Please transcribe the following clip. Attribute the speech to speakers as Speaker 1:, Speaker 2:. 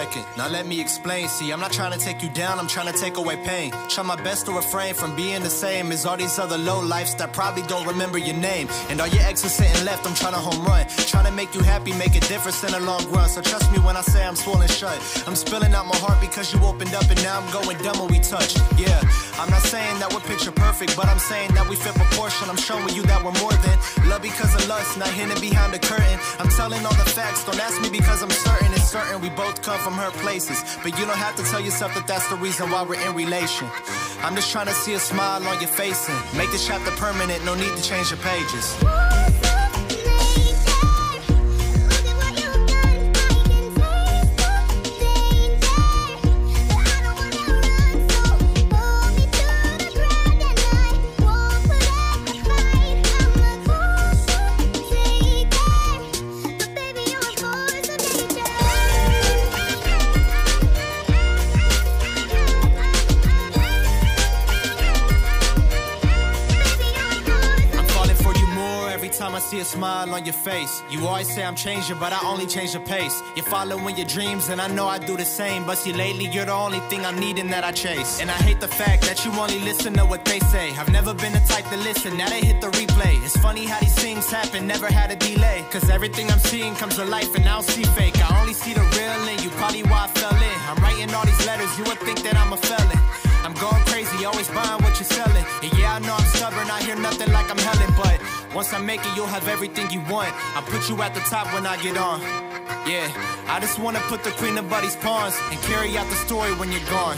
Speaker 1: second, now let me explain. See, I'm not trying to take you down, I'm trying to take away pain. Try my best to refrain from being the same as all these other low lifes that probably don't remember your name. And all your exes sitting left, I'm trying to home run. Trying to make you happy, make a difference in the long run. So trust me when I say I'm swollen shut. I'm spilling out my heart because you opened up, and now I'm going dumb when we touch. Yeah, I'm not saying that we're picture perfect, but I'm saying that we fit proportion. I'm showing you that we're more than love because of lust, not hidden behind the curtain. I'm telling all the facts, don't ask me because I'm certain. It's certain we both come from hurt places, but you don't have to tell yourself that that's the reason why we're in relation. I'm just trying to see a smile on your face and make this chapter permanent, no need to change the pages. Time I see a smile on your face. You always say I'm changing, but I only change the pace. You're following your dreams, and I know I do the same. But see, lately you're the only thing I'm needing that I chase. And I hate the fact that you only listen to what they say. I've never been the type to listen, now they hit the replay. It's funny how these things happen, never had a delay. Cause everything I'm seeing comes to life, and I don't see fake. I only see the real in you, probably why I fell in. I'm writing all these letters, you would think that I'm a felon. I'm going crazy, always buying what you're selling. And yeah, I know I'm stubborn, I hear nothing like I'm Helen. But once I make it, you'll have everything you want. I'll put you at the top when I get on. Yeah, I just wanna put the queen of buddies' pawns and carry out the story when you're gone.